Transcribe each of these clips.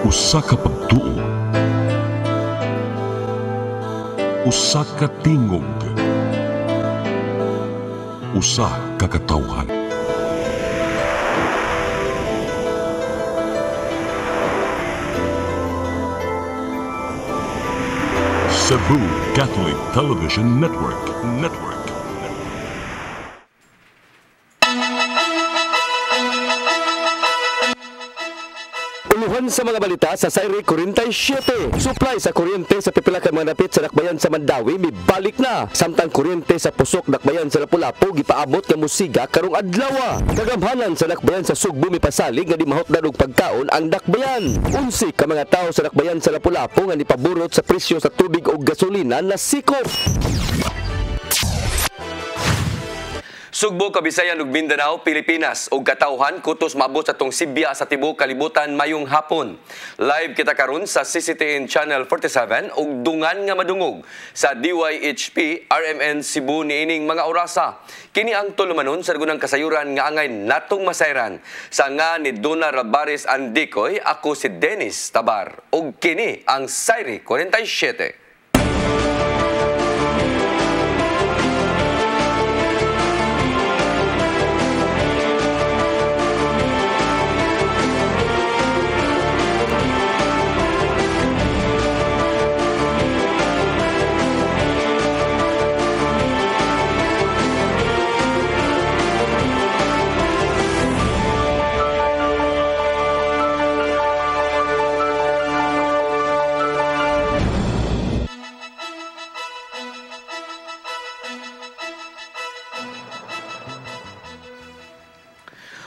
Usa ka pagtuo, usa ka tingog, usa ka katawhan. Cebu Catholic Television Network. Uluhan sa mga balita sa Sayri 47. Supply sa kuryente sa pipila ka mga dapit sa Dakbayan sa Mandawi mibalik na. Samtang kuryente sa Pusok Dakbayan sa Lapu-Lapu gipaabot ka musiga karong adlaw. Kagamhanan sa Dakbayan sa Sugbo mipasalig nga di mahotdan og pagkaon ang Dakbayan. Unsi ka mga tawo sa Dakbayan sa Lapu-Lapu nga nipaburot sa presyo sa tubig ug gasolina na sikop. Sugbo, Kabisayan ug Mindanao, Pilipinas ug katawhan kutos maabot sa tong Sibya sa tibuok kalibutan mayong hapon. Live kita karon sa CCTN Channel 47 ug dungan nga madungog sa DYHP RMN Cebu niining mga orasa. Kini ang tulumanon sa gunang kasayuran nga angay natong masayran. Sa nga ni Dona Rabares Andicoy, ako si Dennis Tabar ug kini ang Sayri 47.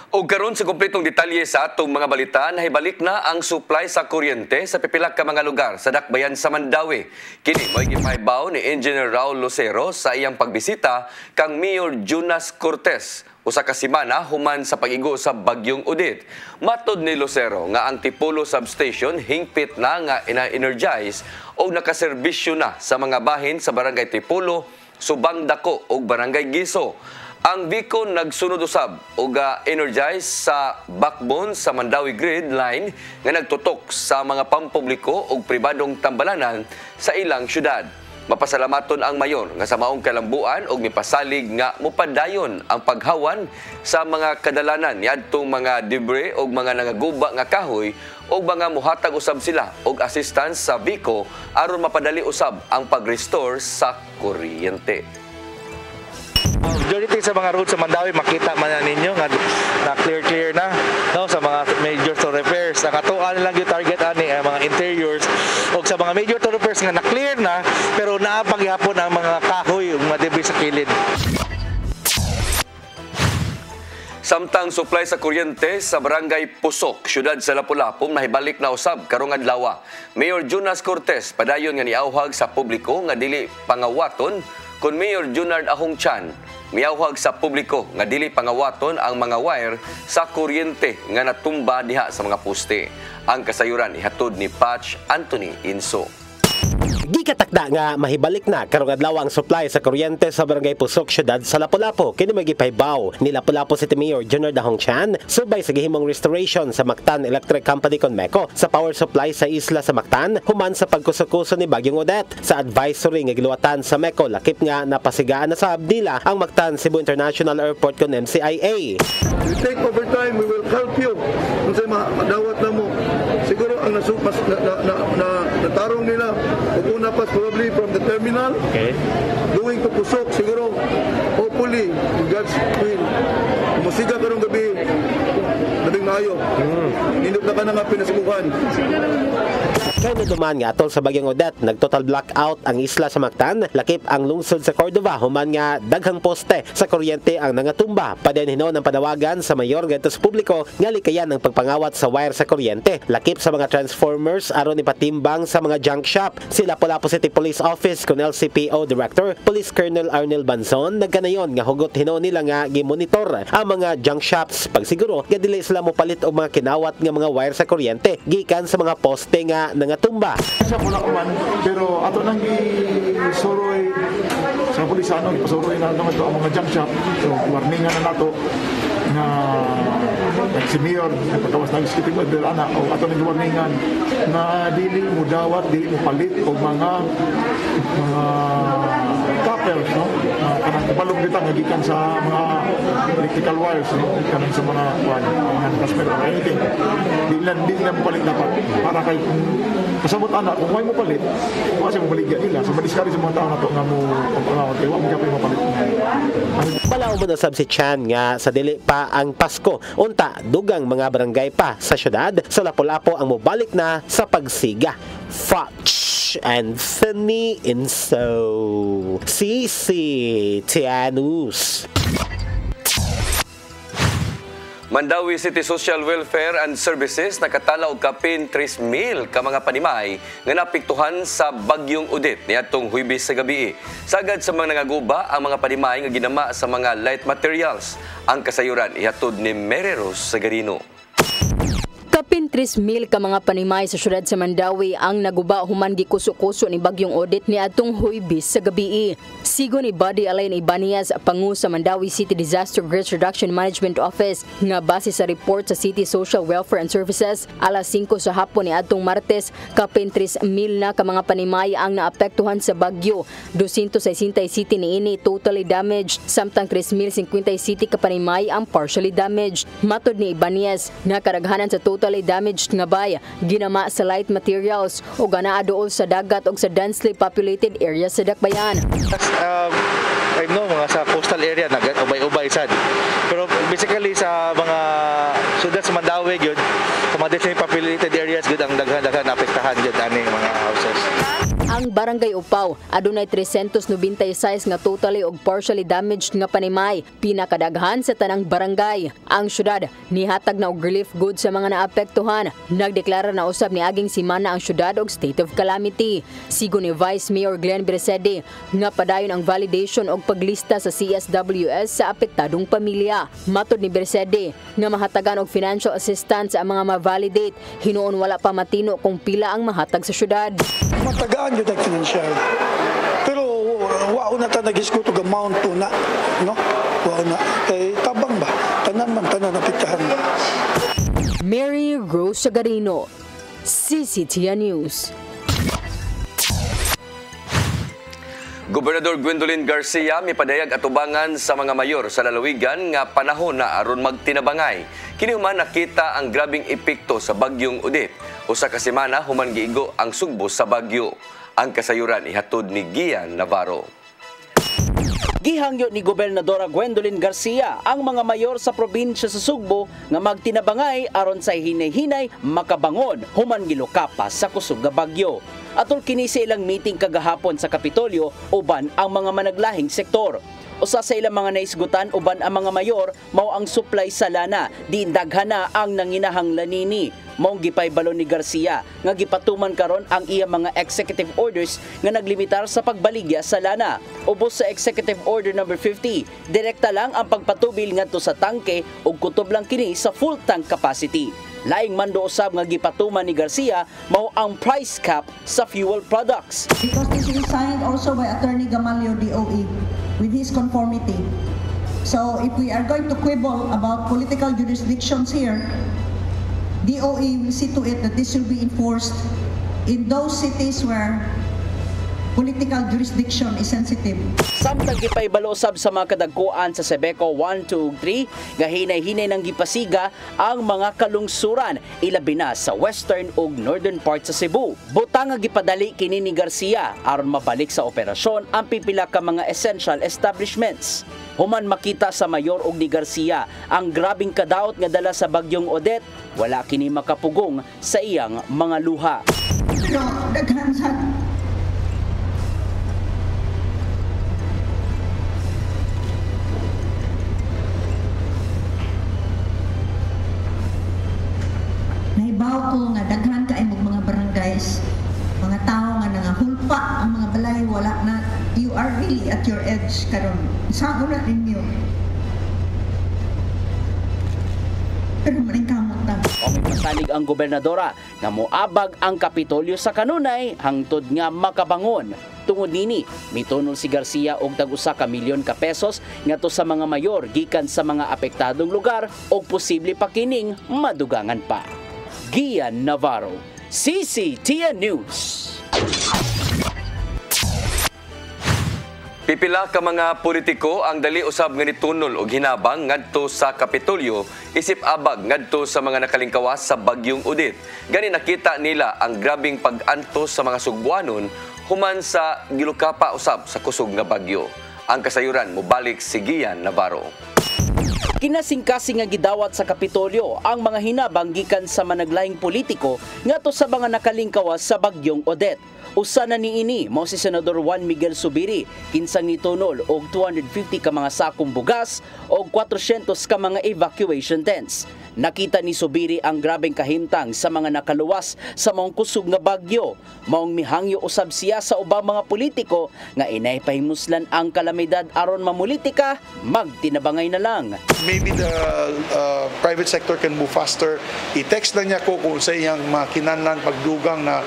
O karon sa kumpletong detalye sa atong mga balita, nahibalik na ang supply sa kuryente sa pipila ka mga lugar sa Dakbayan sa Mandawi. Kini mo'y gipahibaw ni Engineer Raul Lucero sa iyang pagbisita kang Mayor Jonas Cortez usa ka semana human sa pag-igo sa Bagyong Odette. Matod ni Lucero nga ang Tipolo substation hingpit na nga ina-energize o nakaserbisyo na sa mga bahin sa Barangay Tipolo, Subang Dako ug Barangay Giso. Ang Vico nagsunod usab og energize sa backbone sa Mandawi Grid Line nga nagtutok sa mga pampubliko ug pribadong tambalanan sa ilang syudad. Mapasalamaton ang mayor nga sa maong kalambuan ug mipasalig nga mupadayon ang paghawan sa mga kadalanan niadtong mga debris ug mga nangaguba nga kahoy ug mga muhatag usab sila og assistance sa Vico aron mapadali usab ang pag-restore sa kuryente. Majority sa mga roads sa Mandawi makita man ninyo nga na clear na no sa mga major thoroughfares. Nakatuan lang yung target ani mga interiors o sa mga major thoroughfares nga na clear na pero naapaghapon ang mga kahoy ug mga debris sa kilid. Samtang supply sa kuryente sa Barangay Pusok, syudad sa Lapu-Lapu, nahibalik na usab karong adlaw. Mayor Jonas Cortez padayon nga niawhag sa publiko nga dili pangawaton kun Mayor Junard Ahong Chan miawhag sa publiko nga dili pangawaton ang mga wire sa kuryente nga natumba diha sa mga poste. Ang kasayuran ihatod ni Patch Anthony Inso. Gikatakda nga mahibalik na karong adlaw ang supply sa kuryente sa Barangay Pusok, syudad sa Lapu-Lapu. Kini magipahibaw ni Lapu-Lapu City Mayor Junard Ahong Chan subay sa gihimong restoration sa Mactan Electric Company Conmeco sa power supply sa isla sa Mactan human sa pagkusukuso ni Bagyong Odette. Sa advisory nga giluwatan sa MECO, lakip nga napasigaan na sa nila ang Mactan Cebu International Airport kon MCIA. We take over time, we will help you. Kung sa'yo madawat na mo, siguro ang nasupas natarong nila, una pa probably from the terminal, going to Pusok, siguro, hopefully, in God's will, musiga karong gabi, labing maayo. Nindot na ka na nga pinasubukan. Kaya naduman nga atol sa Bagyong Odette, nag-total blackout ang isla sa Mactan, lakip ang lungsod sa Cordova, human nga daghang poste sa kuryente ang nangatumba. Padayon hinon ang panawagan sa mayor ngadto sa publiko nga likayan ang pagpangawat sa wire sa kuryente, lakip sa mga transformers aron ipatimbang sa mga junk shop. Si Lapu-Lapu City Police Office kun LCPO Director Police Colonel Arnel Banzon nagkanayon nga hugot hinon nila nga gimonitor ang mga junk shops pagsiguro nga dili sila mopalit og mga kinawat nga mga wire sa kuryente gikan sa mga poste nga nangatumba. Sa Pulakuman, pero ato nang gisuroy sa pulisano, ipasuroy na naman ito ang mga junk shop. So, warningan na nato na si Mayor pagkawas ng executive order ana o ato ning warningan na dili mo dawat dili mo palit og mga couples no kanang kabalog dito nga gikan sa mga electrical wires no kanang sa mga transfer or anything dili lang mo palit dapat para kay kasabot ana kung may mo palit wa sa mo baligya nila so madiskari sa mga tao nato nga mo wa mo gyapon mo palit. Balaw mo na sab si Chan nga sa dili pa ang Pasko unta dugang mga barangay pa sa syudad sa Lapu-Lapu ang mobalik na sa pagsiga. Foch and Fanny Inso. Sisi Tianus. Mandawi City Social Welfare and Services nakatala og kapin 3,000 ka mga panimay nga napiktuhan sa bagyong Odette niadtong Huwebes sa gabi. Sagad sa mga nangaguba ang mga panimay nga ginama sa mga light materials. Ang kasayuran ihatod ni Mereros Sagarino. Kapin 3,000 ka mga panimay sa syudad sa Mandawi ang naguba human gikuso-kuso ni bagyong Odette niadtong Huwebes sa gabi. Sigo ni Buddy Alain Ibanez, pangu sa Mandawi City Disaster Risk Reduction Management Office, nga base sa report sa City Social Welfare and Services, alas 5 sa hapon ni adtong Martes, kapin 3,000 na ka mga panimay ang naapektuhan sa bagyo. 260 city niini totally damaged, samtang 3,050 city ka panimay ang partially damaged. Matod ni Ibanez, nakaraghanan sa totally damaged nga bay ginama sa light materials o ganaa dool sa dagat o sa densely populated area sa Dakbayan. I know mga sa coastal area nag-ubay-ubay sad. Pero basically sa mga syudad sa Mandawi gyud, sa mga densely populated areas gyud ang daghan-daghan apektahan gyud ani mga houses. Ang Barangay Upaw adunay 396 nga totally og partially damaged nga panimay, pinakadaghan sa tanang barangay. Ang syudad nihatag na og relief goods sa mga naapektuhan. Nagdeklara na usab ni aging semana ang syudad og state of calamity. Sigo ni Vice Mayor Glenn Bersede nga padayon ang validation og paglista sa CSWS sa apektadong pamilya. Matod ni Bersede nga mahatagan og financial assistance ang mga ma-validate, hinuon wala pa matino kung pila ang mahatag sa syudad. Matagaan yun ang financial. Pero wao na ta nag-iskuto ng amount po na. No? Wao na. Kay tabang ba? Tanan napitahan. Mary Rose Sagarino, CCTN News. Gobernador Gwendolyn Garcia mipadayag atubangan sa mga mayor sa lalawigan nga panahon na aron magtinabangay. Kini human nakita ang grabing epekto sa bagyong Odette. Usa ka semana human giigo ang sugbo sa bagyo. Ang kasayuran ihatod ni Gian Navarro. Gihangyo ni Gobernadora Gwendolyn Garcia ang mga mayor sa probinsya sa Sugbo nga magtinabangay aron sa hinay-hinay makabangon human gilukapa sa kusog nga bagyo. Atol kini sa ilang meeting kagahapon sa Kapitolyo uban ang mga managlahing sektor. Usa sa ilang mga naisgutan uban ang mga mayor mao ang supply sa lana, diin daghan na ang nanginahang lanini. Maong gipaybalon ni Garcia nga gipatuman karon ang iya mga executive orders nga naglimitar sa pagbaligya sa lana. Ubos sa Executive Order number 50, direkta lang ang pagpatubil ngadto sa tangke ug kutob lang kini sa full tank capacity. Laing mando usab nga gipatuman ni Garcia mao ang price cap sa fuel products. Because this is signed also by Attorney Gamalio DOE with his conformity. So if we are going to quibble about political jurisdictions here, DOE will see to it that this will be enforced in those cities where political jurisdiction is sensitive. Samtang gipaybalo usab sa mga kadagkuan sa Sebeco 1, 2, 3, nga hinay-hinay nang gipasiga ang mga kalungsuran ilabi na sa western ug northern part sa Cebu. Butang nga gipadali kini ni Garcia aron mabalik sa operasyon ang pipila ka mga essential establishments. Human makita sa mayor ug ni Garcia ang grabing kadaot nga dala sa bagyong Odette, wala kini makapugong sa iyang mga luha. Pero daghan sa nahibaw ko nga daghan ka mga barangays, mga tao nga nangahulpa ang mga balay wala na. You are really at your edge karon. Sa una ninyo. Pero maring kamot ta. O may Salig ang gobernadora nga moabag ang Kapitolyo sa kanunay hangtod nga makabangon. Tungod nini, mitunol si Garcia og tag-usa ka milyon ka pesos ngadto sa mga mayor gikan sa mga apektadong lugar og posible pa kining madugangan pa. Gian Navarro, CCTN News. Pipila ka mga politiko ang dali usab nga nitunol og hinabang ngadto sa Kapitolyo isip abag ngadto sa mga nakalingkawas sa bagyong Odette. Gani nakita nila ang grabing pag-antos sa mga Sugbuanon human sa gilukapa usab sa kusog nga bagyo. Ang kasayuran mobalik si Gian Navarro. Kinasingkasing nga gidawat sa Kapitolyo ang mga hinabang gikan sa managlaing politiko ngadto sa mga nakalingkawas sa bagyong Odette. Usa na niini mao si Senador Juan Miguel Zubiri kinsang nitunol og 250 ka mga sakong bugas og 400 ka mga evacuation tents. Nakita ni Zubiri ang grabeng kahimtang sa mga nakaluwas sa maong kusog nga bagyo. Maong mihangyo usab siya sa ubang mga politiko nga inay pahimuslan ang kalamidad aron mamulitika, magtinabangay na lang. Maybe the private sector can move faster. I-text lang niya ko kung sa iyang makinanlan pagdugang na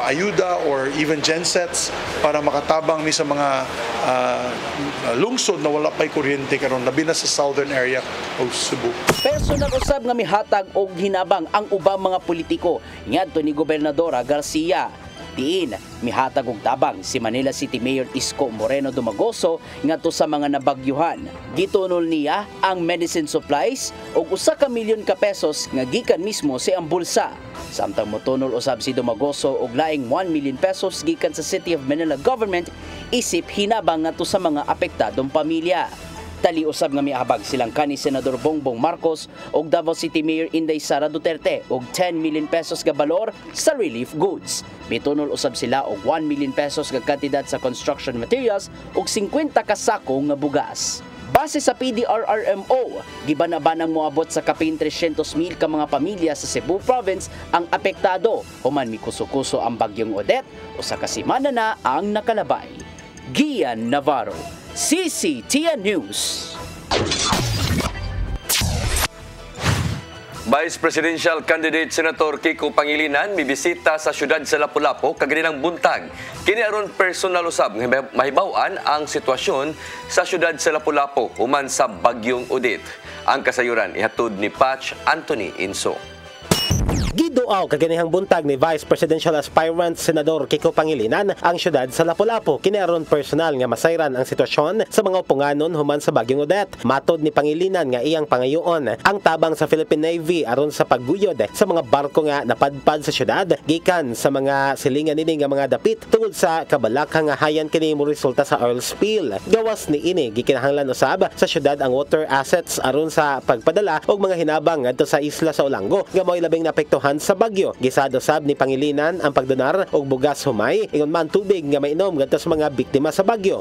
ayuda or even gensets para makatabang mi sa mga lungsod na wala pa'y kuryente karon labi na sa southern area o Cebu. Personal usab nga mihatag og hinabang ang ubang mga politiko ngadto ni Gobernadora Garcia. Diin, mihatag og tabang si Manila City Mayor Isko Moreno Dumagoso ngadto sa mga nabagyuhan. Gitunol niya ang medicine supplies og 1 ka milyon ka pesos nga gikan mismo sa iyang bulsa. Samtang motunol usab si Dumagoso og laing 1 million pesos gikan sa City of Manila government isip hinabang ngadto sa mga apektadong pamilya. Tali usab nga miabag silang kani Senador Bongbong Marcos ug Davao City Mayor Inday Sara Duterte og 10 million pesos ka balor sa relief goods. Mitunol usab sila og 1 million pesos ka kantidad sa construction materials ug 50 ka sako nga bugas. Base sa PDRRMO, gibanabanang moabot sa kapin 300,000 ka mga pamilya sa Cebu Province ang apektado human mikuso-kuso ang bagyong Odette o sa kasimana na ang nakalabay. Gian Navarro, CCTN News. Vice Presidential Candidate Senator Kiko Pangilinan mibisita sa syudad sa Lapu-Lapu kaganinang buntag. Kini aron personal usab nga mahibaw-an ang sitwasyon sa syudad sa Lapu-Lapu human sa bagyong Odette. Ang kasayuran ihatod ni Patch Anthony Inso. Giduaw kaganihang buntag ni Vice Presidential Aspirant Senador Kiko Pangilinan ang syudad sa Lapu-Lapu kini aron personal nga masayran ang sitwasyon sa mga upunganon human sa bagyong Odette. Matod ni Pangilinan nga iyang pangayoon ang tabang sa Philippine Navy aron sa pagguyod sa mga barko nga napadpad sa syudad gikan sa mga silingan nini nga mga dapit tungod sa kabalakang nga hayan kini mo resulta sa oil spill. Gawas ni ini gikinahanglan usab sa syudad ang water assets aron sa pagpadala og mga hinabang ngadto sa isla sa Olango nga mo'y labing naapektuhan sa bagyo. Gisado sab ni Pangilinan ang pagdonar og bugas humay ingon man tubig nga mainom ngadto sa mga biktima sa bagyo.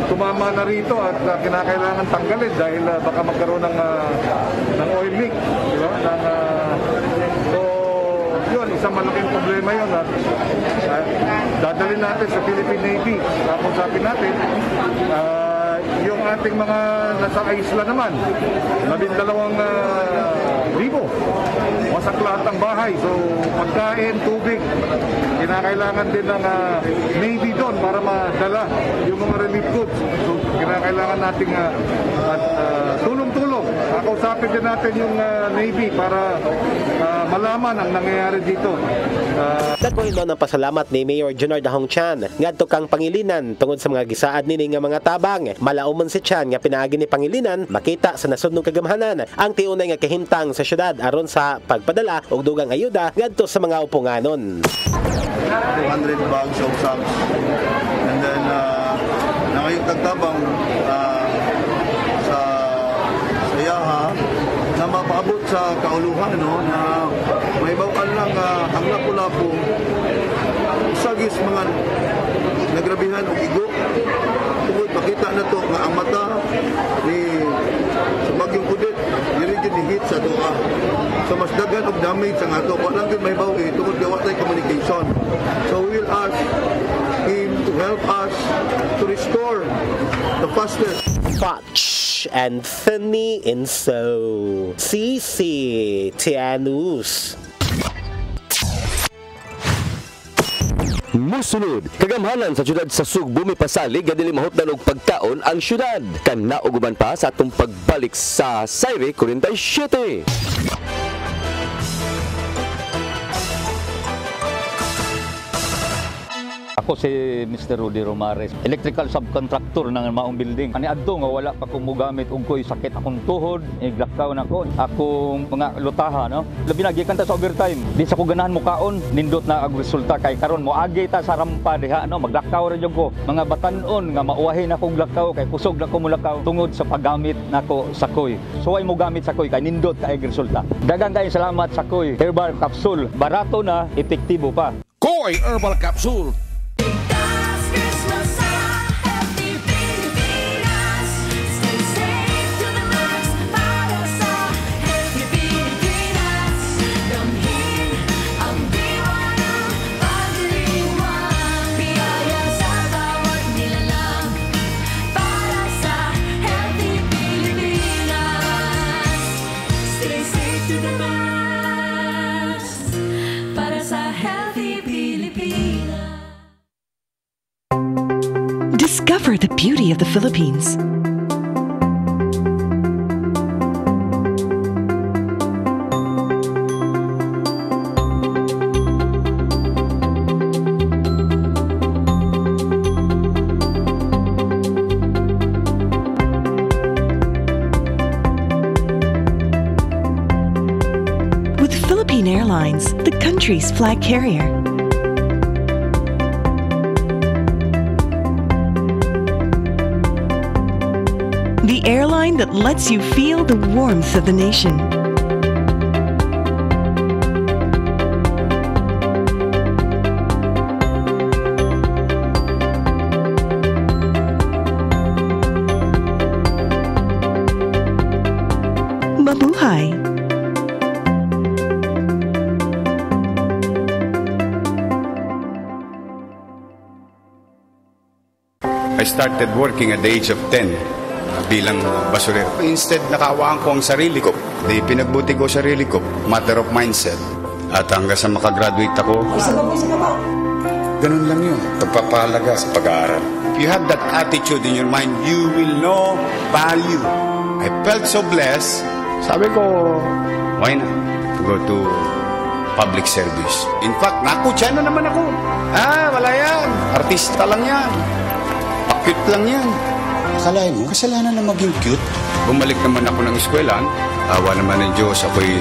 Tumama na rito at kinakailangan tanggalin dahil baka magkaroon ng oil leak, di ba? So yun, isang malaking problema yun at dadalhin natin sa Philippine Navy. Tapos sabi natin yung ating mga nasa isla naman 12,000 wasak lahat ang bahay. So pagkain, tubig, kinakailangan din ng Navy doon para madala yung mga relief goods. So kinakailangan nating tulong-tulong. Kausapin din natin yung Navy para malaman ang nangyayari dito. Dagkoy no ng pasalamat ni Mayor Junard Dahong Chan ngadto kang Pangilinan tungod sa mga gisaad nini nga mga tabang. Malauman si Chan nga pinaagi ni Pangilinan makita sa nasudnong kagamhanan ang tiunay nga kahimtang sa syudad aron sa pagpadala og dugang ayuda ngadto sa mga upunganon. 200 bags of socks. And then nangayong tagtabang sa Yaha na mapaabot sa kauluhan na may bawal lang ang Lapu-Lapu sagis mga nagrabihan og igo tungod makita na to nga ang mata ni sa bagyong Odette diri gyud hit sa doa so mas daghan og damage ang ato wa lang gyud may bawi tungod gawa tay communication. So we will ask him to help us to restore the fastest. Patch Anthony Inso. Sisi Tianus. Musunod, kagamhanan sa syudad sa Sugbo mipasalig gadili mahutdan og pagkaon ang syudad. Kan nauguban pa sa atong pagbalik sa Sayre 47. Ako si Mr. Rudy Romares, electrical subcontractor ng maong building. Ani adto nga wala pa kong mugamit og ko'y sakit akong tuhod, iglakaw na ko, akong mga lutaha, no. Labi na gikan ta sa overtime. Di sa ko ganahan mo kaon, nindot na ang resulta kay karon mo agi ta sa rampa diha, no, maglakaw ra jud ko. Mga batan-on nga mauwahin akong lakaw kay kusog na ko mulakaw tungod sa paggamit nako sa koy. So ay mo gamit sa koy kay nindot kay resulta. Daghang kay salamat sa koy herbal capsule. Barato na, epektibo pa. Koy Herbal Capsule. Discover the beauty of the Philippines. With Philippine Airlines, the country's flag carrier. The airline that lets you feel the warmth of the nation. Mabuhay! I started working at the age of 10. Bilang basurero. Instead, nakawaan ko ang sarili ko. Di pinagbuti ko sarili ko. Matter of mindset. At hanggang sa makagraduate ako, ganun lang yun. Pagpapahalaga sa pag-aaral. If you have that attitude in your mind, you will know value. I felt so blessed. Sabi ko, why not to go to public service? In fact, nakutya na naman ako. Wala yan. Artista lang yan. Pakit lang yan. Akalain mo, kasalanan na maging cute. Bumalik naman ako ng eskwelahan. Awa naman ng Diyos, ako'y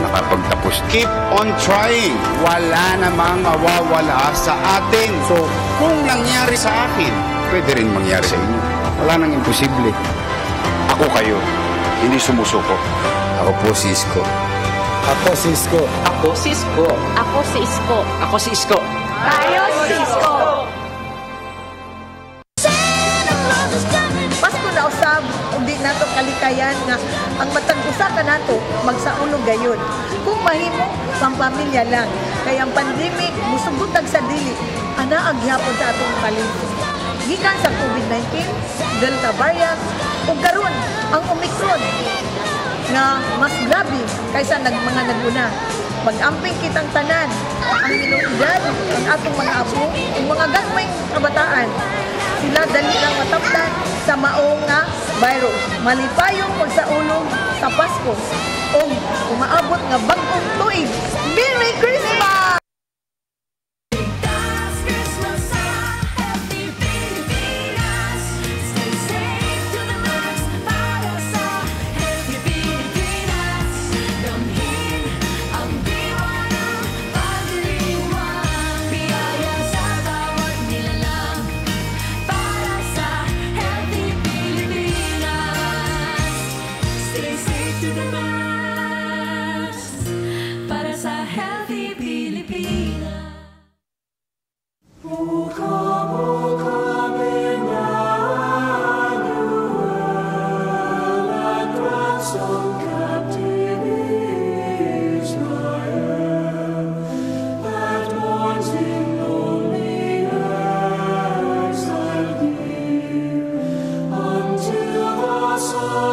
nakapagtapos. Keep on trying. Wala namang mawawala sa atin. So, kung nangyari sa akin, pwede rin mangyari sa inyo. Wala nang imposible. Ako kayo, hindi sumusuko. Ako po si Isko. Ako si Isko. Ako si Isko. Ako si Isko. Ako si Isko. Tayo si Isko. Usab ug di nato kalikayan nga ang matag usa ka nato magsaunog gayon kung mahimo pampamilya lang kay ang pandemic musugutag sa dili ana ang gihapon sa atong kalimot gikan sa COVID-19 Delta variant ug karon ang Omicron nga mas grabe kaysa mga naguna mag-amping kitang tanan ang minungdan ang atong mga apo ug mga gagmayng kabataan sila dali lang mataptan sa maong nga virus. Malipayong pagsaulog sa Pasko o umaabot nga bagong tuig. Merry Christmas! Until the sun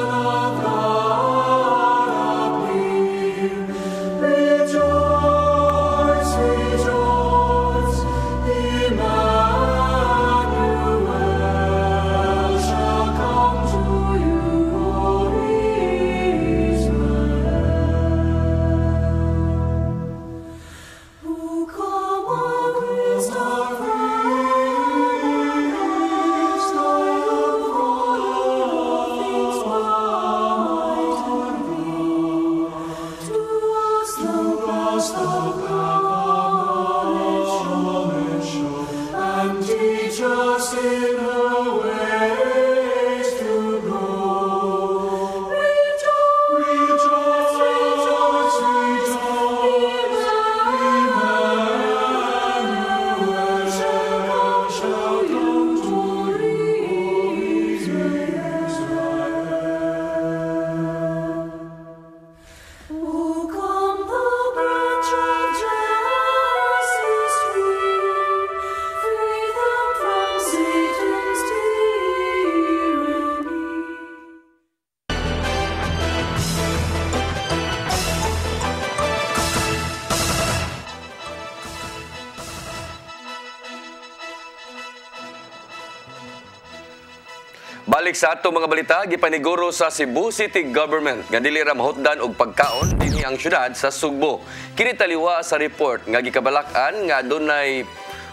Balik sa ato mga balita, gipaniguro sa Cebu City Government nga dili ra mahutdan og pagkaon dinhi ang syudad sa Sugbo. Kini taliwa sa report nga gikabalakan nga adunay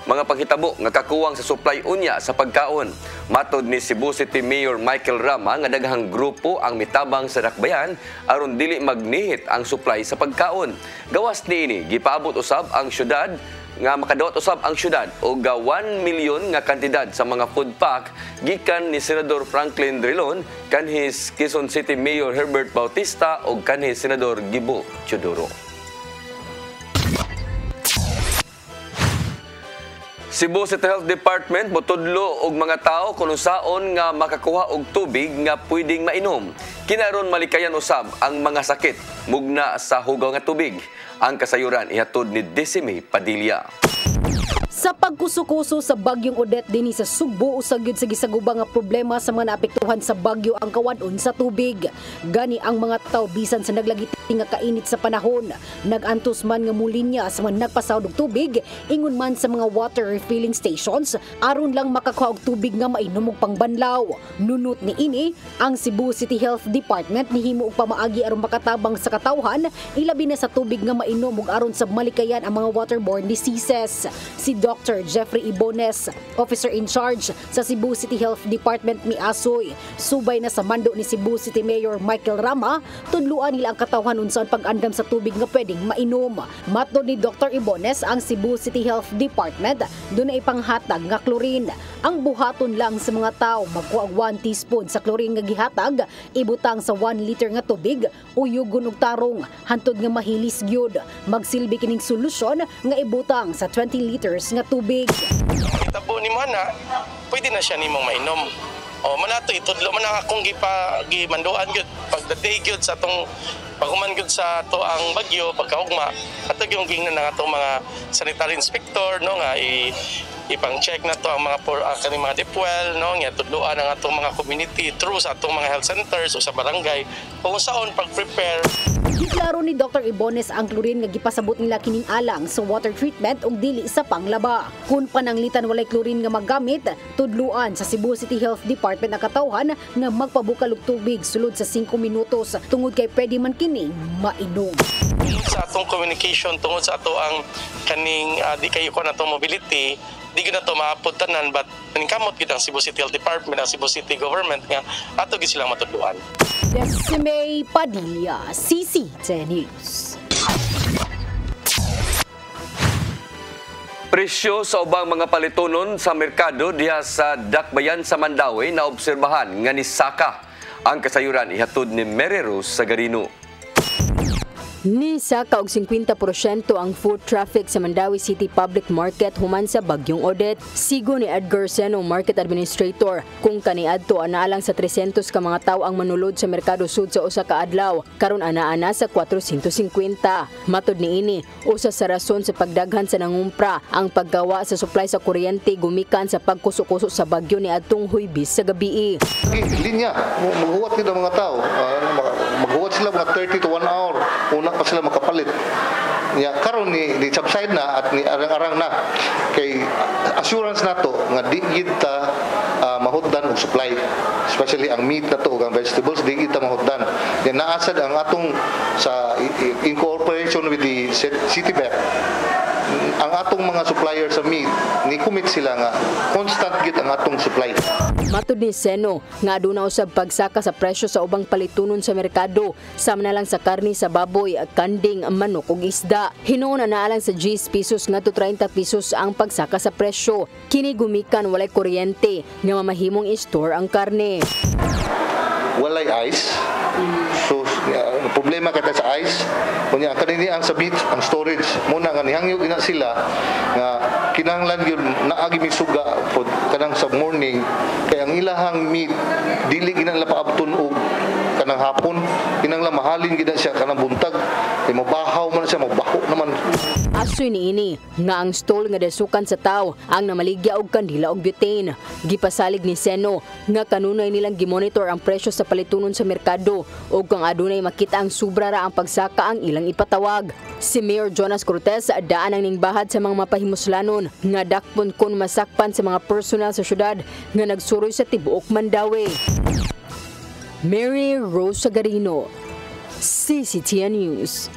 mga panghitabo nga kakuwang sa supply unya sa pagkaon. Matod ni Cebu City Mayor Michael Rama nga daghang grupo ang mitabang sa dakbayan aron dili magnihit ang supply sa pagkaon. Gawas niini gipaabot usab ang syudad nga makadawat usab ang syudad og 1 milyon nga kantidad sa mga food pack gikan ni Senador Franklin Drilon, kanhis Quezon City Mayor Herbert Bautista ug kanhis Senador Gibo Teodoro. Cebu City Health Department motudlo og mga tao kung unsaon nga makakuha og tubig nga pwedeng mainom. Kinaron malikayan usab ang mga sakit mugna sa hugaw nga tubig. Ang kasayuran ihatod ni Decime Padilla. Sa pagkusukuso sa bagyong Odette dinhi sa Sugbo, usag gyud sa gisaguba nga problema sa mga naapektuhan sa bagyo ang kawan-on sa tubig. Gani ang mga tawo bisan sa naglagiti nga kainit sa panahon, nagantos man nga mulinya sa mga nagpasawd og tubig, ingon man sa mga water refilling stations aron lang makakuha og tubig nga mainom og pangbanlaw. Nunot ni ini, ang Cebu City Health Department nihimo og pamaagi aron makatabang sa katawhan, ilabi na sa tubig nga mainom ug aron sa malikayan ang mga waterborne diseases. Si Dr. Jeffrey Ibones, officer in charge sa Cebu City Health Department miasoy, subay na sa mando ni Cebu City Mayor Michael Rama, tudluan nila ang katawhan unsaon pag-andam sa tubig nga pwedeng mainom. Matod ni Dr. Ibones, ang Cebu City Health Department dunay ipanghatag nga chlorine. Ang buhaton lang sa mga tao magkuha og 1 teaspoon sa chlorine nga gihatag, ibutang sa 1 liter nga tubig, uyugon og tarong hantod nga mahilis gyud. Magsilbi kining solusyon nga ibutang sa 20 liters nga tubig. Tabo ni mana, pwede na siya nimong mainom. O manato itudlo man akong gimanduan gyud pagdaday gyud sa atong paghuman gyud sa ato ang bagyo pagkaugma. Ato gyud gingnan ng atong mga sanitary inspector no nga ipang-check na to ang mga kaning mga depwell no nga tudloan ang atong mga community through sa atong mga health centers o sa barangay kung saon pag-prepare. Giklaro ni Dr. Ibones ang chlorine nga gipasabot nila kining alang sa water treatment ug dili sa panglaba. Kung pananglitan walay chlorine nga magamit, tudluan sa Cebu City Health Department ang katawhan nga magpabukal og tubig sulod sa 5 minutos tungod kay pwede man kining mainom. Sa atong communication tungod sa ato ang kaning di kayo ko na to mobility, di ko na ito maapod tanan, but naningkamot kita ang Cebu City Health Department, ang Cebu City Government nga ato gid silang matudluan. Decime Padilla, CCTV News. Presyo sa ubang mga palitonon sa merkado diha sa Dakbayan sa Mandawi na obserbahan nga ni Saka. Ang kasayuran ihatod ni Mary Rose Sagarino. Ni saka og 50% ang foot traffic sa Mandawi City Public Market human sa bagyong Odette. Sigo ni Edgar Seno, Market Administrator, kung kaniadto anaalang sa 300 ka mga tawo ang manulod sa Merkado Sud sa usa ka adlaw, karon ana sa 450. Matod niini, usa sa rason sa pagdaghan sa nangumpra ang paggawa sa supply sa kuryente gumikan sa pagkuso-kuso sa bagyo ni adtong Huwebes sa gabii. Linya, maghuwat nila mga tao, maghuwat sila mga 30 to 1 hour. Una pa sila makapalit. Ya karon ni subside na at ni arang-arang na kay assurance nato nga di kita mahutdan og supply, especially ang meat nato ug ang vegetables di kita mahutdan. Yan naasad ang atong sa in cooperation with the City Bank ang atong mga supplier sa meat ni commit sila nga constant gid ang atong supply. Matud ni Seno nga aduna usab pagsaka sa presyo sa ubang palitunon sa merkado, sama na lang sa karni sa baboy, kanding, manok ug isda. Hinuon na lang sa 10 pesos ngadto 30 pesos ang pagsaka sa presyo. Kini gumikan walay kuryente nga mamahimong i-store ang karne. Walay ice. So problema kata sa ice kunya kanini ang sa beach ang storage muna nga nihangyo gina sila nga kinahanglan gyud naagi misuga pod kanang sa morning kay ang ilahang meat dili ginala paabton og kanang hapon kinahanglan mahalin gid siya kanang buntag kay mabahaw man siya mabaho naman. Asoy niini nga ang stall nga dasukan sa tawo ang namaligya og kandila og butane. Gipasalig ni Seno nga kanunay nilang gimonitor ang presyo sa palitunon sa merkado ug kung adunay makita ang sobra ra ang pagsaka ang ilang ipatawag. Si Mayor Jonas Cortez daan ang ningbahad sa mga mapahimuslanon nga dakpon kon masakpan sa mga personal sa syudad nga nagsuroy sa tibuok Mandawi. Mary Rose Sagarino, CCTN News.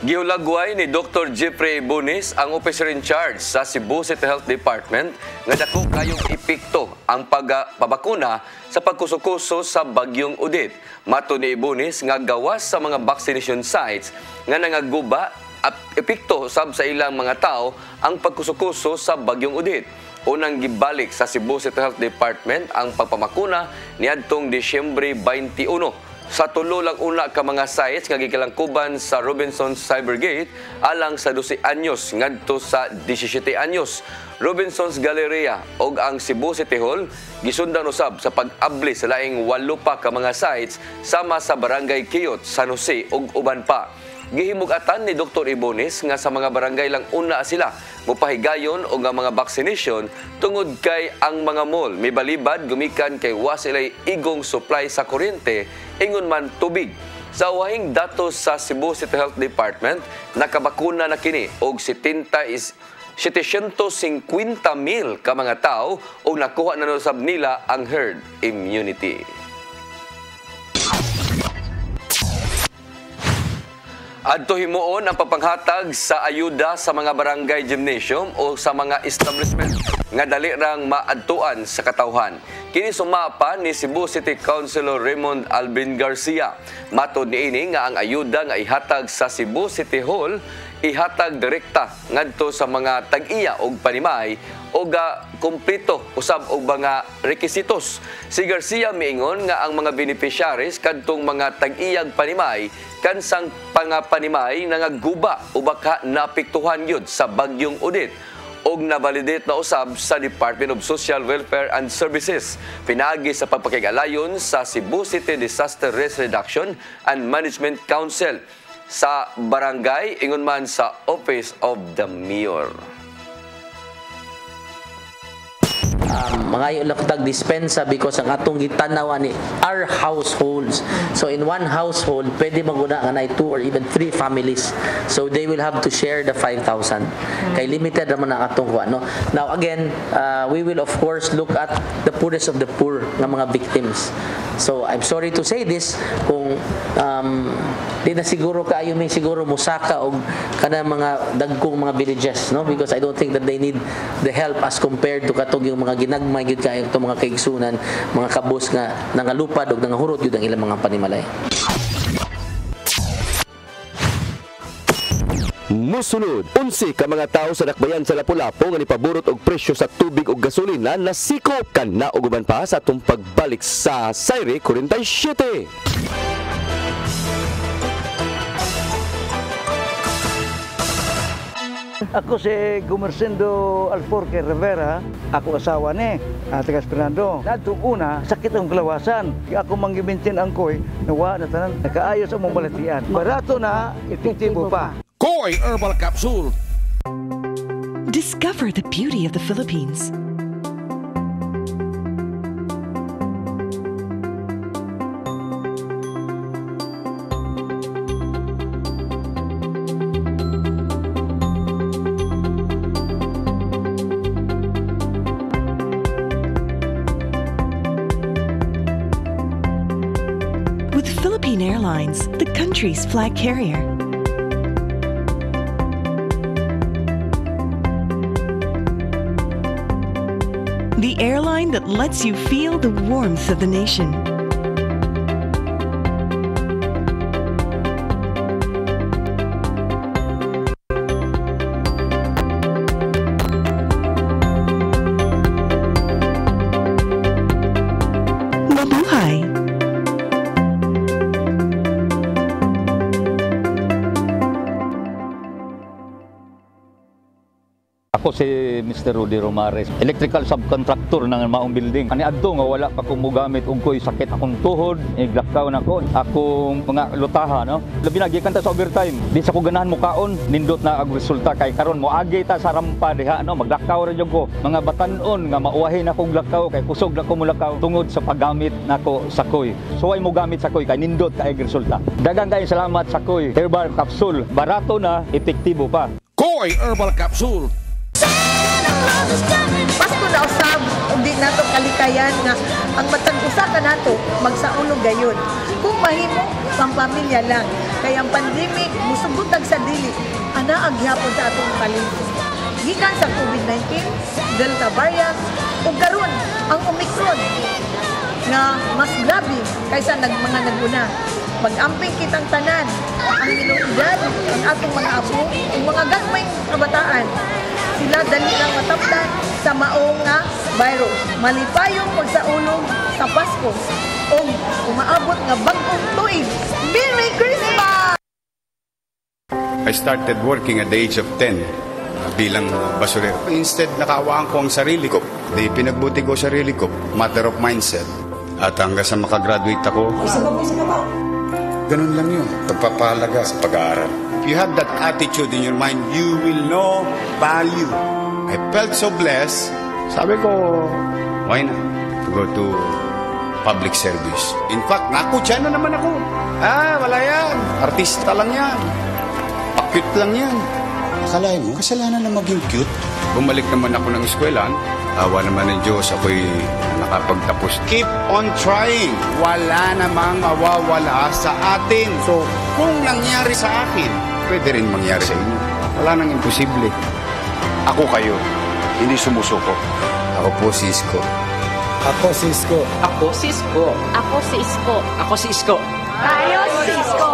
Giulagway ni Dr. Jeffrey Bonis, ang officer in charge sa Cebu City Health Department, nga dako kayong epekto ang pabakuna sa pagkusukuso sa bagyong Odette. Mato ni Bonis nga gawas sa mga vaccination sites nga nangaguba at epekto sab sa ilang mga tao ang pagkusukuso sa bagyong Odette. Unang gibalik sa Cebu City Health Department ang pagpamakuna niadtong Disyembre 21. Sa tulo lang una ka mga sites nga gikalangkuban sa Robinson Cybergate alang sa 12 anyos ngadto sa 17 anyos. Robinson's Galleria ug ang Cebu City Hall gisundan usab sa pag-abli sa laing 8 pa ka mga sites sama sa Barangay Kiyot, San Jose ug uban pa. Gihimug-atan ni Dr. Ibonis nga sa mga barangay lang una sila mupahigayon o nga mga vaccination tungod kay ang mga mall may balibad gumikan kay wa sila'y igong supply sa kuryente ingon man tubig. Sa wahing datos sa Cebu City Health Department, nakabakuna na kini og 750,000 ka mga tao o nakuha na usab nila ang herd immunity. Adto himuon ang papanghatag sa ayuda sa mga barangay gymnasium o sa mga establishment nga dali rang maadtuan sa katawhan. Kini sumapa ni Cebu City Councilor Raymond Alvin Garcia. Matod niini nga ang ayuda nga ihatag sa Cebu City Hall ihatag direkta ngadto sa mga tag-iya og panimay o kumpleto usab og mga requisitos. Si Garcia miingon nga ang mga beneficiaries kadtong mga tag-iyag panimay kansang pangapanimay nangaguba o baka naapektuhan yun sa bagyong Odette og nabalidate na usab sa Department of Social Welfare and Services. Pinagi sa pagpakigalayon sa Cebu City Disaster Risk Reduction and Management Council sa barangay ingon man sa Office of the Mayor. Mga yung lakutag dispensa because ang atong gitanawa ni our households. So in one household, pwede maguna nga na 2 or even 3 families. So they will have to share the 5,000. Kay limited naman ang atong kuha, no? Now again, we will of course look at the poorest of the poor ng mga victims. So I'm sorry to say this, kung di na siguro kayo may siguro musaka o kada mga dagkong mga villages, no? Because I don't think that they need the help as compared to katong yung mga ginagmay gyud kayo itong mga kaigsunan, mga kabus nga nangalupad og nangahurot gyud ang ilang mga panimalay. Musunod, 11 ka mga tao sa Dakbayan sa Lapu-Lapu nga nipaburot og presyo sa tubig ug gasolina nasikop kana og uban pa sa atong pagbalik sa Saire 47. Ako si Gumersindo Alforque Rivera, ako asawa ni Tagas Fernando. Nadto una, sakit ang kalawasan. Ako manggibintin ang koy, nawa na tanan, nakaayos ang mong balatian. Barato na, epektibo pa. Koy Herbal Capsule. Discover the beauty of the Philippines. Philippine Airlines, the country's flag carrier. The airline that lets you feel the warmth of the nation. Mabuhay! Ako si Mr. Rudy Romares, electrical subcontractor ng maong building. Ani adto nga wala pa ko mogamit og ko'y sakit akong tuhod, iglakaw na ko. Akong mga lutaha, no. Labi na gikan ta sa overtime. Di sa ko ganahan mo kaon, nindot na ang resulta kay karon moagi ta sa rampa diha, no. Maglakaw ra jud ko. Mga batan-on nga mauwahin akong lakaw kay kusog na ko mulakaw tungod sa paggamit nako sa koy. So ay mo gamit sa koy kay nindot kay resulta. Daghang kay salamat sa koy herbal capsule. Barato na, epektibo pa. Koy Herbal Capsule. Pasko na usab, hindi nato kalikayan nga ang matag usa ka nato magsaulog gayon. Kung mahimo pampamilya lang, kaya ang pandemic musugutag sa dili, ana ang gihapon sa atong paligid. Gikan sa COVID-19, Delta variant, ug karon ang Omicron nga mas grabe kaysa mga naguna. Mag-amping kitang tanan, ang minunidad, ang atong mga apo, ang mga gagmay kabataan. Sila dali lang matapdan sa maong nga virus. Malipayong pagsaulog sa Pasko o umaabot nga bagong tuig. Merry Christmas! I started working at the age of 10 bilang basurero. Instead, nakawaan ko ang sarili ko. Di pinagbuti ko sarili ko. Matter of mindset. At hanggang sa makagraduate ako, ganun lang yun. Pagpapahalaga sa pag-aaral. If you have that attitude in your mind, you will know value. I felt so blessed. Sabi ko, why not to go to public service? In fact, nakutya na naman ako. Wala yan. Artista lang yan. Pa-cute lang yan. Akalain mo, kasalanan na maging cute. Bumalik naman ako ng eskwelahan. Awa naman ng Diyos, ako'y nakapagtapos. Keep on trying. Wala namang mawawala sa atin. So, kung nangyari sa akin, pwede rin mangyari sa inyo. Wala nang imposible. Ako kayo, hindi sumusuko. Ako po si Isko. Ako si Isko. Ako si Isko. Ako si Isko. Ako si Isko. Tayo si Isko.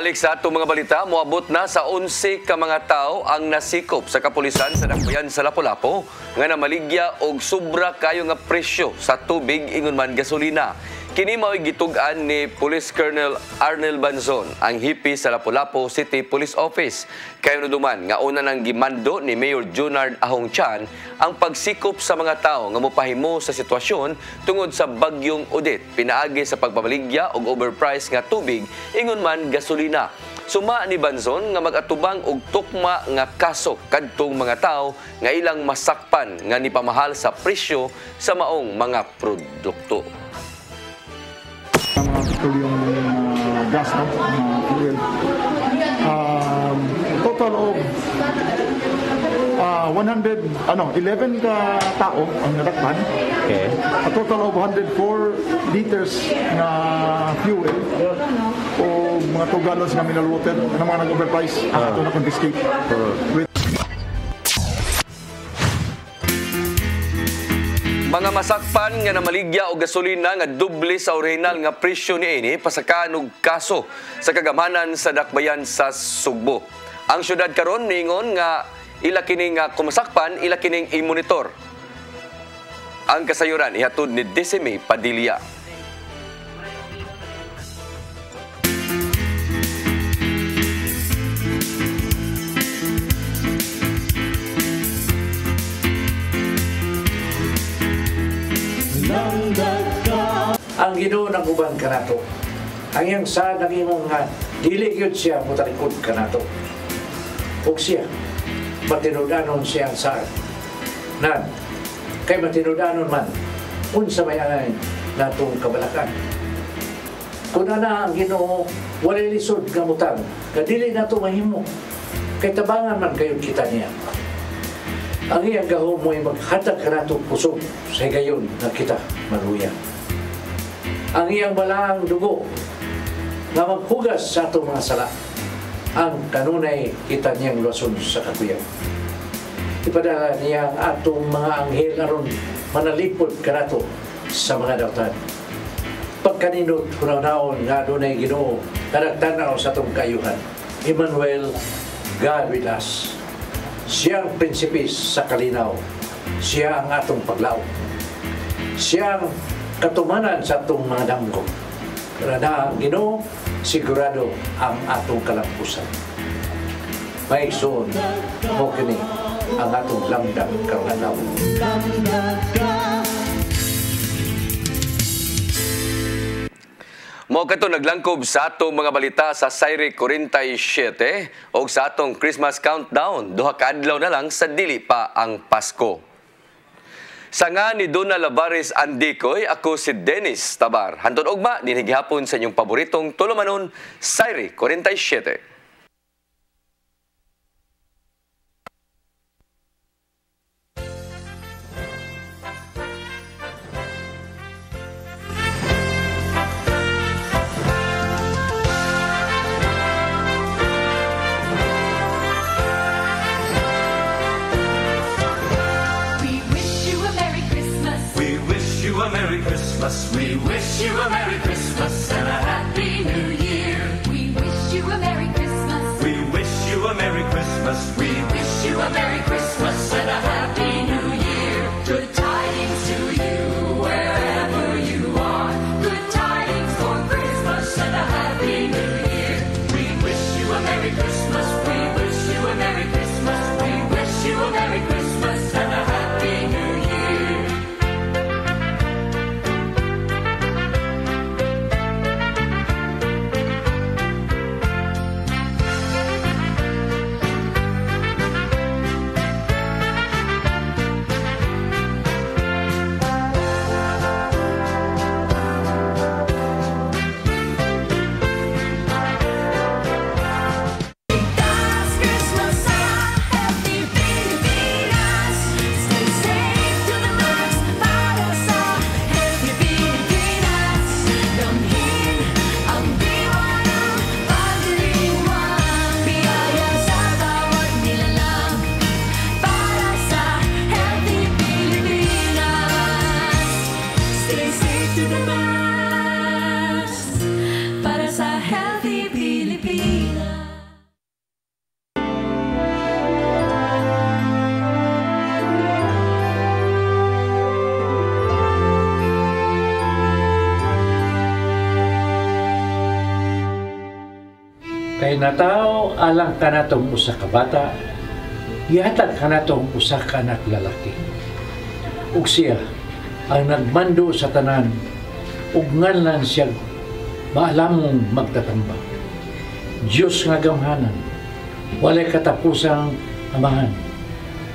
Balik sa atong mga balita, moabot na sa 11 ka mga tao ang nasikop sa kapulisan sa dakbayan sa Lapu-Lapu nga namaligya og sobra kayo nga presyo sa tubig ingon man gasolina. Kini mao'y gitug-an ni Police Colonel Arnel Banzon, ang hipi sa Lapu-Lapu City Police Office. Kayo duman nga una nang gimando ni Mayor Junard Ahong Chan ang pagsikop sa mga tao nga mopahimo sa sitwasyon tungod sa bagyong Odette, pinaagi sa pagpamaligya og overpriced nga tubig ingon man gasolina. Suma ni Banzon nga mag-atubang og tukma nga kaso kadtong mga tao nga ilang masakpan nga nipamahal sa presyo sa maong mga produkto. Yung gas, no? Fuel. Total of 11 ka tao ang natakpan. Okay. A total of 104 liters na fuel o mga 2 gallons na mineral water na mga nag-overprice ito na confiscate. Mga masakpan nga namaligya o gasolina nga doble sa orihinal nga presyo niini pasakaan og kaso sa kagamanan sa dakbayan sa Sugbo. Ang syudad karon ningon nga ila kining kumasakpan, ila kining i-monitor. Ang kasayuran ihatod ni Desime Padilla. Ang Ginoo nang uban kanato. Ang iyang sa nangimong nga dili gyud siya motalikod kanato. Ug siya matinud-anon siya sa nan kay matinud-anon man unsa may angay natong kabalakan. Kun ana ang Ginoo walay lisod nga mutang, nga dili nato mahimo. Kay tabangan man kayo kita niya. Ang iyang gahom mo'y maghatag kanato pusog sa gayon nga kita maluya. Ang iyang balaang dugo nga maghugas sa atong mga sala, ang kanunay kita niyang luwason sa kakuyang. Ipadala niya ang atong mga anghel aron manalipod kanato sa mga dautan. Pagkaninot hunaw-naon nga adunay Ginoo nga nagtanaw sa atong kayuhan. Emmanuel, God with us. Siya ang prinsipis sa kalinaw. Siya ang atong paglaw. Siya ang katumanan sa atong mga damgo. Karana ang Ginoo, sigurado ang atong kalampusan. Maigsoon mo kini ang atong langdang karanaw. Mao kato naglangkob sa atong mga balita sa Sayre 47 o sa atong Christmas countdown. Duha ka adlaw na lang sa dili pa ang Pasko. Sanga ni Donna Lavares Andicoy, ako si Dennis Tabar. Hantod ugma dinhi gihapon sa inyong paboritong tulumanon, Sayre 47. We wish you a Merry Christmas and a Happy New Year. We wish you a Merry Christmas. We wish you a Merry Christmas. We wish you a Merry Christmas and a Happy New Year. Good tidings to you wherever you are. Good tidings for Christmas and a Happy New Year. We wish you a Merry Christmas. We wish you a Merry Christmas. We wish you a Merry Christmas and a Happy New Year. Para sa healthy Pilipinas. Kay natao alang kanatong usa ka bata, gihatag kanatong usa ka anak lalaki. Ug siya ang nagmando sa tanan, ug nganlan siya maalamong magtatambak. Diyos nga gamhanan, walay katapusang amahan,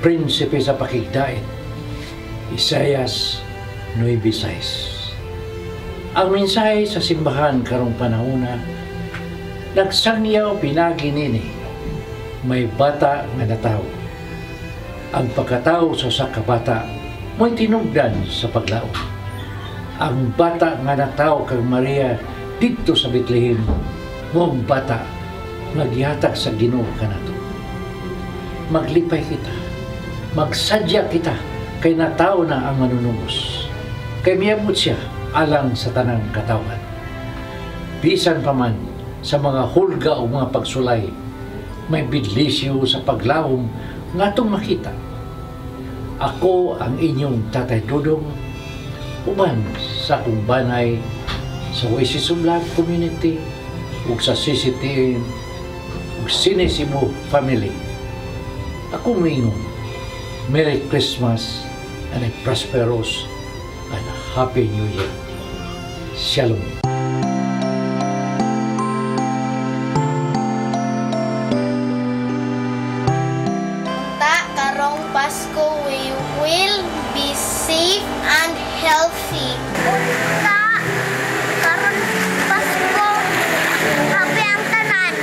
prinsipe sa pakigdait. Isaias 9:6. Ang mensahe sa simbahan karong panahona, nagsangyaw pinagi nini, may bata nga natawo. Ang pagkatawo sa usa ka bata, mo'y tinugdan sa paglaom. Ang bata nga natawo kang Maria dito sa Bethlehem, mo'ng bata nga gihatag sa Ginoo kanato. Maglipay kita, magsadya kita, kay natawo na ang manunubos. Kay miyabot siya alang sa tanang katawan. Bisan pa man sa mga hulga o mga pagsulay, may bidlisyo sa paglawom nga itong makita. Ako ang inyong Tatay Dudong, uban sa akong banay sa Oasis of Love Community ug sa CCTN ug Sinisimo Family. Ako mingon, Merry Christmas and a prosperous and Happy New Year. Shalom. Karong Pasko, we will be safe and healthy. Karong Pasko, happy ang tanan.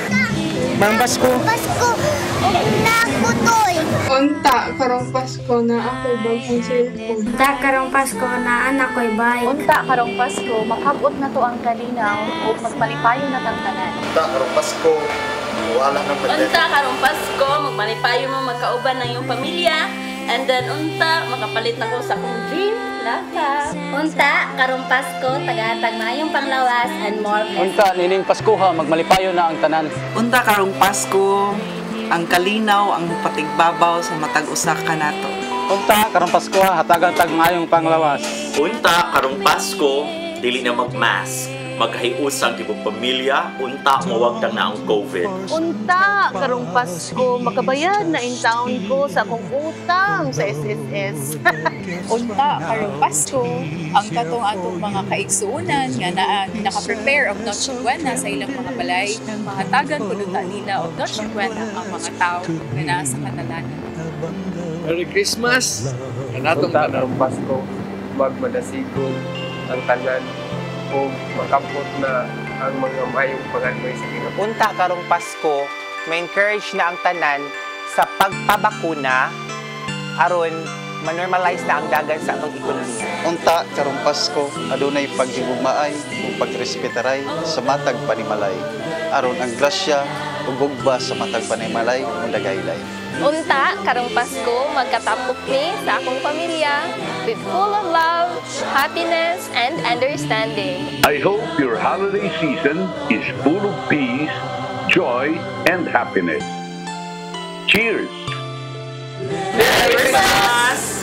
Mang Pasko. Pasko, nagbutoy. Unta, karong Pasko na ako'y bagong cellphone. Unta, karong Pasko na anak ko'y bike. Unta, karong Pasko, makabot na to ang kalinaw o magmalipayo na tang tanan. Unta, karong Pasko, wala ng pandemic. Unta, karong Pasko, magmalipayo mo magkauban ng iyong pamilya. And then, unta, makapalit na ko sa akong dream laptop. Unta, karong Pasko, tagatag na yung panglawas and more blessings. Unta, nining Pasko ha, magmalipayo na ang tanan. Unta, karong Pasko, ang kalinaw, ang patigbabaw sa matag usa ka nato. Unta, karong Pasko ha, hatagan tag ngayong panglawas. Unta, karong Pasko, dili na magmask. Magkahiusang tibok pamilya, unta mawagdang na ang COVID. Unta, karong Pasko, makabayad na in town ko sa akong utang sa SSS. Unta, karong Pasko, ang katong-atong mga kaigsuunan nga naka-prepare og Noche Buena sa ilang mga balay, mahatagan po nung nila og Noche Buena ang mga tao na nasa kanalanan. Merry Christmas! Kanatong karong Pasko, magmadasigon ang tanan o makapot na ang mga mayong pag-anmoy sa Ginoo. Unta karong Pasko, may encourage na ang tanan sa pagpabakuna aron ma-normalize na ang dagan sa atong ekonomiya. Unta karong Pasko, adunay paghigugmaay ug pagrespetaray sa matag panimalay aron ang grasya ug gugba sa matag panimalay mudagaylay. Unta, karong Pasko, magkatapok ni sa akong pamilya with full of love, happiness, and understanding. I hope your holiday season is full of peace, joy, and happiness. Cheers! Merry Christmas!